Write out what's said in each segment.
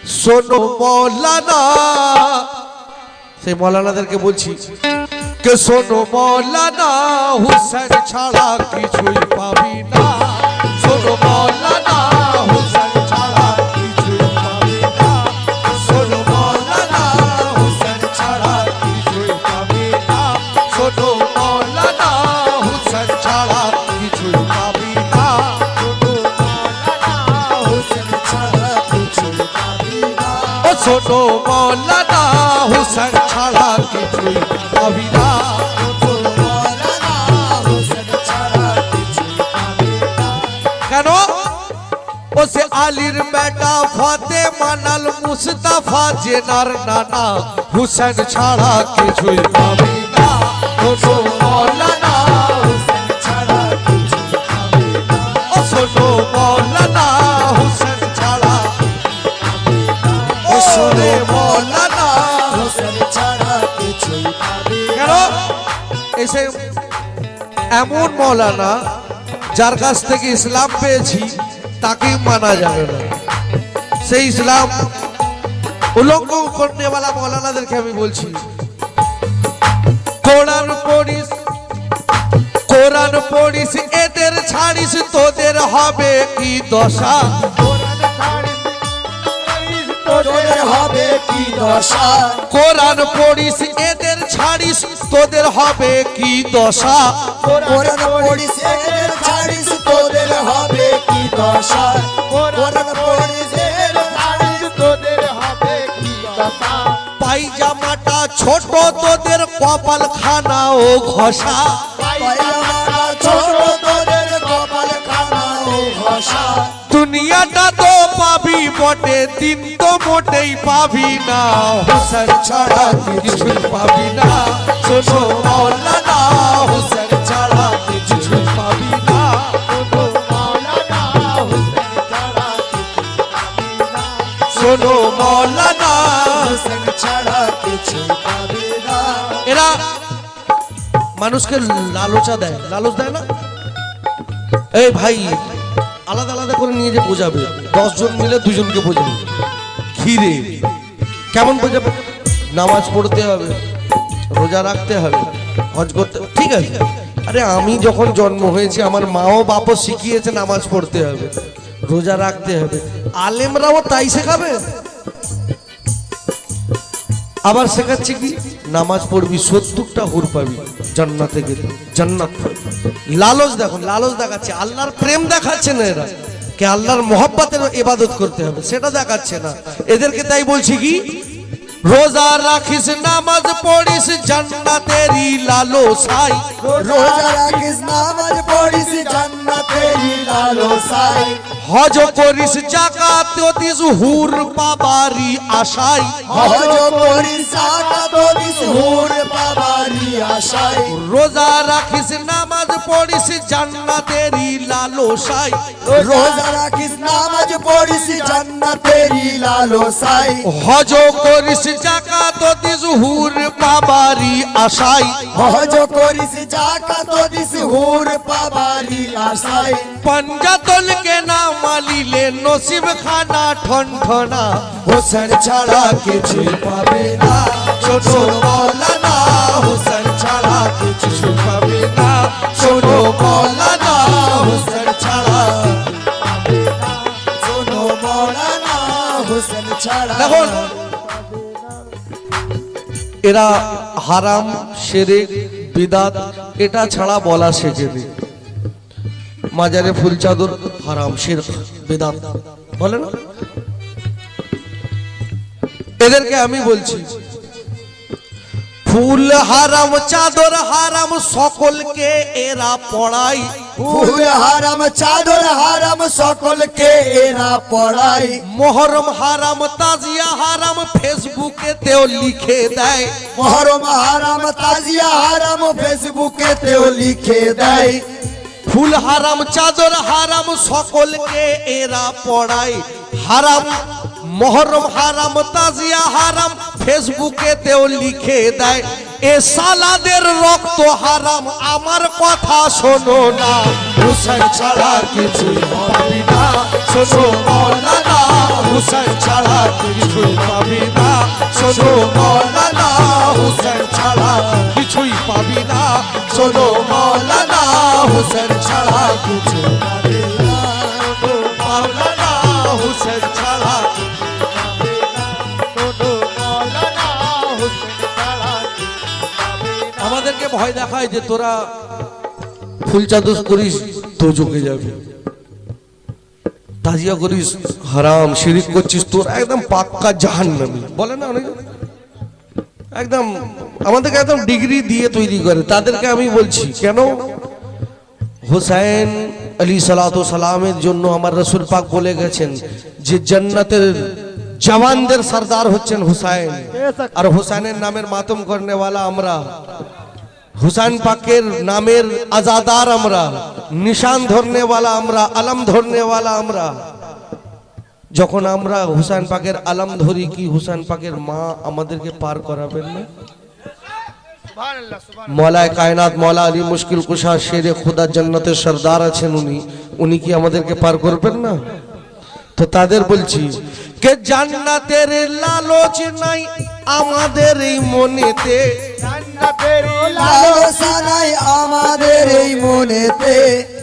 শোনো মৌলানা, সেই মৌলানাদেরকে বলছি কে শোনো মৌলানা, হুসেন ছাড়া কিছুই পাবি না। শোনো মৌলানা, হুসেন ছাড়া কিছুই পাবি না। শোনো মৌলানা, হুসেন ছাড়া কিছুই পাবি না। শোনো মৌলানা, হুসেন ছাড়া কিছুই পাবি না। শোনো মৌলানা, হুসেন ছাড়া কিছুই পাবি না। কেন? ও সে আলীর বেটা ফাতে মানাল মুস্তাফা জেনার নানা, হুসেন ছাড়া কিছুই পাবি না। শোনো মৌলানা, হুসেন ছাড়া কিছুই পাবি না। ও শোনো মৌলানা, হুসেন ছাড়া শোনে মৌলানা, হুসেন ছাড়া কিছুই পাবি না। কেন? এসে এমন মৌলানা যার কাছ থেকে ইসলাম পেয়েছি তাকেই মানা যাবে না। সেই ইসলাম উলঙ্ঘ করনেওয়ালা মৌলানাদেরকে আমি বলছি, কোরআন পড়িস, কোরআন পড়িস, এদের ছাড়িস, তোদের হবে কি দশা। তোদের হবে কি দশা। কোরআন পড়িস, এদের ছাড়িস, তোদের হবে কি দশা। কোরআন পড়িস, এদের ছাড়িস, তোদের হবে কি দশা। কোরআন পড়িস, এদের ছাড়িস, তোদের হবে কি দশা। পায়জামাটা ছোট, তোদের কপাল খানা ও ঘষা। পায়জামাটা ছোট, তোদের কপাল খানা ও ঘষা। দুনিয়াটা তো পাবি বটে, দিন তো মোটেই পাবি না। হুসেন ছাড়া কিছুই পাবি না। শোনো মৌলানা, হুসেন ছাড়া কিছুই পাবি না। শোনো মৌলানা, হুসেন ছাড়া কিছুই পাবি না। এরা মানুষকে লালচা দেয়, লালচ দেয় না। এই ভাই আলাদা আলাদা করে নিয়ে যে বোঝাবে, 10 জন মিলে 2 জনকে বোঝাবে। ঘিরে কেমন বোঝাবে? নামাজ পড়তে হবে, রোজা রাখতে হবে, হজ করতে, ঠিক আছে। আরে আমি যখন জন্ম হয়েছে আমার মা ও বাপও শিখিয়েছে নামাজ পড়তে হবে, রোজা রাখতে হবে। আলেমরাও তাই শেখাবে। আবার শেখাচ্ছে কি নামাজ পড়বি 70টা হুর পাবি, জান্নাতে গেলে জান্নাত পাবি। লালচ দেখো, লালচ দেখাচ্ছে, আল্লাহর প্রেম দেখাচ্ছে না এরা, কে আল্লাহর মহব্বতের ইবাদত করতে হবে সেটা দেখাচ্ছে না এদেরকে। তাই বলছি কি রোজা রাখিস, নামাজ পড়িস, জান্নাতেরই লালসাই। রোজা রাখিস, নামাজ পড়িস, জান্নাতেরই লালসাই। হজ করিস, যাকাত দিস, হুর পাবারি আশাই। হজ করিস, যাকাত দিস, হুর পাবারি আশাই। রোজা রাখিস, নামাজ পড়িস, জান্নাতেরই লালসাই। রোজা রাখিস, নামাজ পড়িস, জান্নাতেরই লালসাই। হজ করিস, যাকাত দিস, হুর পাবারি আশাই। হজ করিস, যাকাত দিস, হুর পাবারি আশাই। পঞ্জাতলকে না মালিলে নসিব খানা ঠনঠনা, হুসেন ছাড়া কিছু পাবে না। শোনো মৌলানা, হুসেন ছাড়া কিছু পাবে না। শোনো মৌলানা, হুসেন ছাড়া। শোনো মৌলানা, হুসেন ছাড়া। দেখুন এরা হারাম, শিরক, বিদাত এটা ছাড়া বলা শেখেনি। মাজারে ফুল চাদর হারাম, শিরক, বিদাত বলে না। এদেরকে আমি বলছি ফুল হারাম, চাদর হারাম, সকলকে এরা পড়াই। ফুল হারাম, চাদর হারাম, সকলকে এরা পড়াই। মহরম হারাম, তাজিয়া হারাম, ফেসবুকেতেও লিখে দেয়। মহরম হারাম, তাজিয়া হারাম, ফেসবুকেতেও লিখে দেয়। ফুল হারাম, চাদর হারাম, সকলকে এরা পড়ায়। হারাম, মহরম হারাম, তাজিয়া হারাম, ফেসবুকেতেও লিখে দেয়। এ সালাদের রক্ত হারাম, আমার কথা শোনো না। হুসেন ছাড়া কিছু হবে না। শোনো মৌলানা, হুসেন ছাড়া কিছুই পাবি না শোনো মৌলানা হুসেন ছাড়া কিছুই পাবি না শোনো মৌলানা হুসেন ছাড়া কিছু পাবি না মৌলানা হুসেন ছাড়া আমাদেরকে ভয় দেখায় যে তোরা ফুল চাদর করিস তো চোখে যাবে, তাজিয়া করিস হারাম, শিরিক করছিস তোর একদম পাক্কা জাহান্নামী বলে না অনেকে, একদম আমাদেরকে একদম ডিগ্রি দিয়ে তৈরি করে। তাদেরকে আমি বলছি কেন, হুসাইন আলী সালাতু সালামের জন্য আমার রাসূল পাক বলে গেছেন যে জান্নাতের জওয়ানদের সরদার হচ্ছেন হুসাইন, আর হুসাইনের নামের মাতম করনে वाला আমরা, হুসাইন পাকের নামের আজাদার আমরা, নিশান ধরনে वाला আমরা, আলম ধরনে वाला আমরা। যখন আমরা হুসাইন পাকের আলম ধরি কি হুসাইন পাকের মা আমাদেরকে পার করাবেন না? মৌলায়ে কায়নাত মৌলা আলী মুশকিল কুশা শেরে খুদা জান্নাতের সরদার আছেন উনি, উনি কি আমাদেরকে পার করবেন না? তো তাদের বলছি কে জান্নাতের লালচ নাই আমাদের এই মনেতে, জান্নাতের লালসা নাই আমাদের এই মনেতে,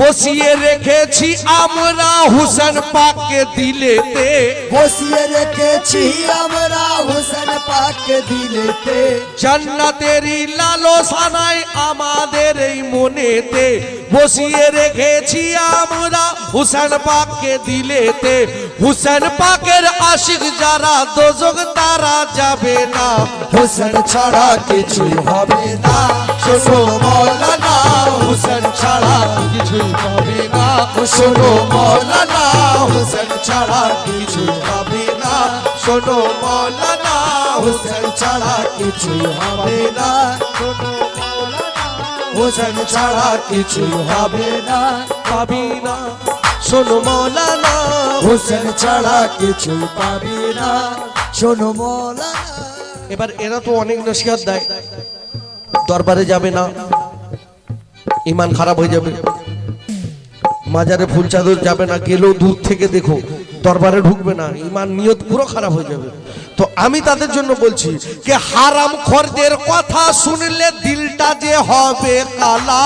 বসিয়ে রেখেছি আমরা হুসেন পাককে দিলেতে, বসিয়ে রেখেছি আমরা হুসেন পাককে দিলেতে, জান্নাতেরই লালসা নাই আমাদের এই মনেতে, বসিয়ে রেখেছি আমরা হুসেন পাককে দিলেতে। হুসেন পাকের আশিক যারা দোজখ তারা যাবে না, হুসেন ছাড়া কিছুই হবে না শোনো মৌলানা হুসেন ছাড়া কিছুই পাবে না শোনো মৌলানা হুসেন ছাড়া কিছুই পাবে না শোনো মৌলানা হুসেন ছাড়া কিছুই হবে না হুসেন ছাড়া কিছুই হবে না পাবি না শোনো মৌলানা হুসেন ছাড়া কিছুই পাবি না শোনো মৌলানা। এবার এরা তো অনেক নসিহত দেয়, দরবারে যাবে না ঈমান খারাপ হয়ে যাবে, মাজারে ফুল চাদর যাবে না, গেলেও দূর থেকে দেখো, দরবারে ঢুকবে না, ঈমান নিয়ত পুরো খারাপ হয়ে যাবে। তো আমি তাদের জন্য বলছি যে হারাম খোরদের কথা শুনলে দিলটা যে হবে কালা,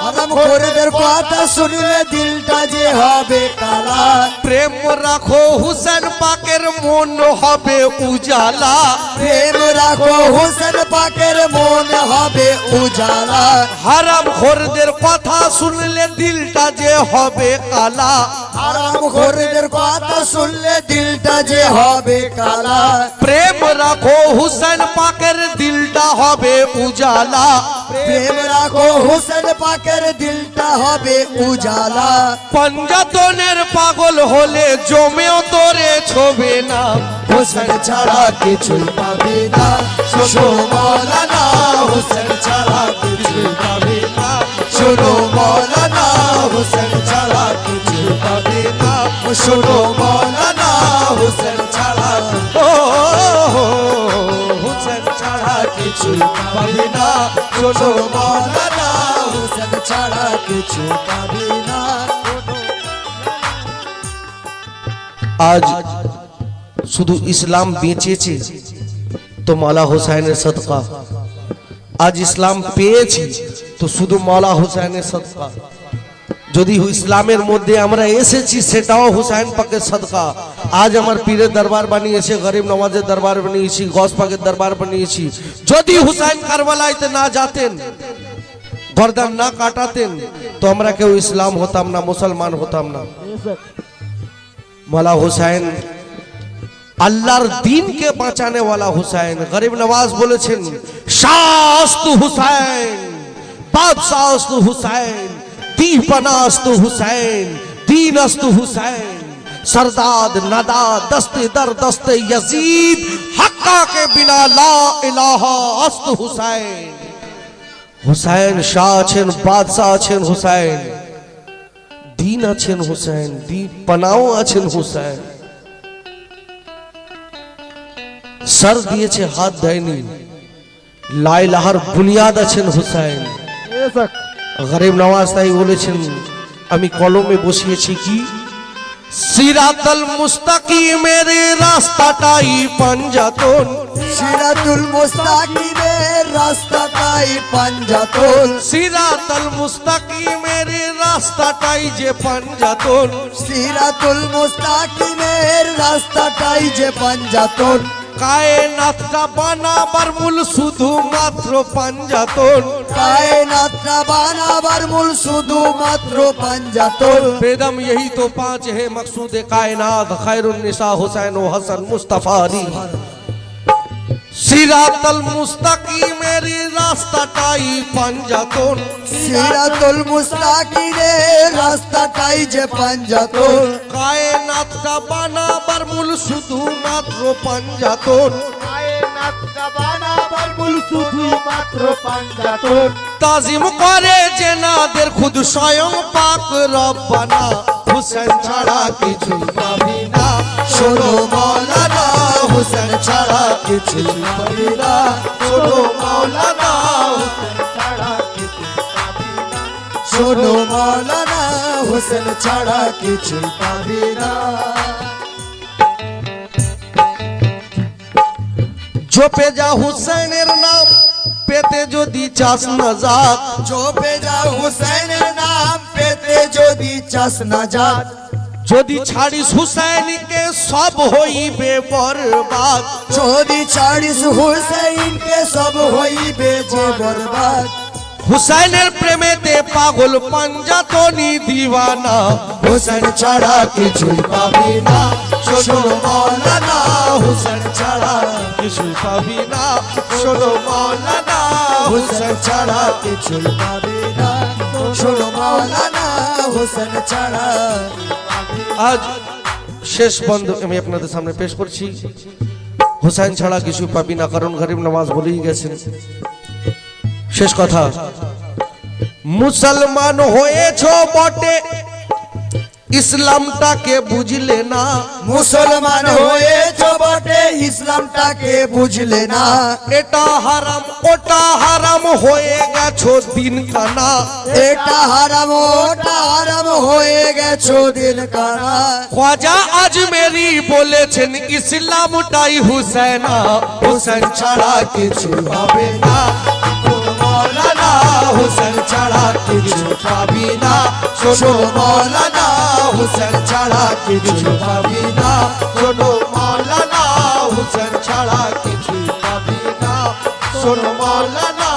হারাম খোরদের কথা শুনলে দিলটা যে হবে কালা, প্রেম রাখো হুসেন পাকের মন হবে উজালা, প্রেম রাখো হুসেন পাকের মন হবে উজালা, হারাম খোরদের কথা শুনলে দিলটা যে হবে কালা, হারাম খোরদের কথা শুনলে দিলটা যে হবে কালা, প্রেম রাখো হুসেন পাকের দিলটা হবে উজালা, প্রেম রাখো হুসেন পাকের দিলটা হবে উজালা, পঞ্জাতনের পাগল হলে জমেও তোরে ছবে না, হুসেন ছাড়া কিছুই পাবি না শোনো মৌলানা হুসেন ছাড়া কিছুই পাবি না শোনো মৌলানা হুসেন ছাড়া কিছুই পাবি না শোনো মৌলানা হুসেন ছাড়া হুসেন ছাড়া কিছুই পাবি না শোনো মৌলানা হুসেন ছাড়া কিছু পাবি না। আজ শুধু ইসলাম বেঁচেছে তো মৌলা হুসাইনের সদকা, আজ ইসলাম পেয়েছি তো শুধু মৌলা হুসাইনের সদকা, যদি ইসলামের মধ্যে আমরা এসেছি সেটাও হুসাইন পাকের সদকা। আজ আমার পীরের দরবার বানিয়েছে, গরিব নওয়াজের দরবার বানিয়েছি, গৌস পাকের দরবার বানিয়েছি। যদি হুসাইন কারবালাইতে না যেতেন, গর্দান না কাটাতেন তো আমরা কেউ ইসলাম হতাম না, মুসলমান হতাম না। মৌলা হুসাইন আল্লাহর দ্বীনকে বাঁচানে वाला হুসাইন। গরিব নওয়াজ বলেছেন শাস্তু হুসাইন, বাদশাস্তু হুসাইন, दीपनास्तु हुसैन, दीनस्तु हुसैन, सरदाद नदा दस्ते दर दस्ते यजीद, हक्का के बिना ला इलाहा अस्तु हुसैन। हुसैन शाह আছেন, বাদশা আছেন হুসাইন, দীন আছেন হুসাইন, দীপনাও আছেন হুসাইন, সর দিয়েছে হাত দেয়নি, লা ইলাহার বুনিয়াদ আছেন হুসাইন। গরিব নওয়াজ তাই বলেছেন আমি কলমে বসিয়েছি কি সিরাতাল মুস্তাকিমের রাস্তাটাই পাঞ্জাতন, সিরাতুল মুস্তাকিমের রাস্তাটাই পাঞ্জাতন, সিরাতাল মুস্তাকিমের রাস্তাটাই যে পাঞ্জাতন, সিরাতুল মুস্তাকিমের রাস্তাটাই যে পাঞ্জাতন, কায়নাতটা বানাবার মূল শুধুমাত্র পাঞ্জাতন, কায়নাতটা বানাবার মূল শুধুমাত্র পাঞ্জাতন। बेदम यही तो पांच है मकसूद कायनात खैरुन्निसा हुसैन व हसन मुस्तफा अली। সিরাতাল মুস্তাকিমের রাস্তাটাই পাঞ্জাতন, সিরাতুল মুস্তাকিমের রাস্তাটাই যে পাঞ্জাতন, কায়নাতটা বানাবার মূল শুধুমাত্র পাঞ্জাতন, কায়নাতটা বানাবার মূল শুধুমাত্র পাঞ্জাতন। তাজিম করে জেনাদের খুদ স্বয়ং পাক রব্বানা, হুসেন ছাড়া কিছুই পাবি না, শোনো মৌলানা হুসেন ছাড়া কিছু পাবি না, শোনো মৌলানা ছাড়া কিছু পাবি না। শোনো মৌলানা হুসেন ছাড়া কিছু পাবি না। জপে যা হুসেনের নাম পেতে যদি চাস নাজাত, জপে যা হুসেনের নাম পেতে যদি চাস নাজাত, যদি ছাড়িস হুসেনকে সব হইবে বরবাদ, যদি ছাড়িস হুসেনকে সব হইবে যে বরবাদ। হুসেনের প্রেমেতে পাগল পাঞ্জাতনি দিওয়ানা, হুসেন ছাড়া কিছুই পাবি না, শোনো মৌলানা হুসেন ছাড়া কিছুই পাবি না, শোনো মাওলানা হুসেন ছাড়া কিছুই পাবি না, শোনো মৌলানা হুসেন ছাড়া। আজ শেষ বন্ধ আমি আপনাদের সামনে পেশ করছি, হুসেন ছাড়া কিছু পাবি না, কারণ গরিব নওয়াজ বলেই গেছেন। শেষ কথা, মুসলমান হয়েছ বটে ইসলামটাকে বুঝলে না, মুসলমান হয়েছ বটে ইসলামটাকে বুঝলে না, এটা হারাম ওটা হারাম হয়ে গেছো দিন কানা, এটা হারাম ওটা হারাম হয়ে গেছো দিন কানা। খ্বাজা আজমেরি বলেছেন ইসলামটাই হুসেনা, হুসেন ছাড়া কিছু হবে না, মৌলানা হুসেন ছাড়া কিছু পাবি না, শোনো মৌলানা হুসেন ছাড়া কিছু পাবি না, শোনো মৌলানা হুসেন ছাড়া কিছু পাবি না, শোনো মৌলানা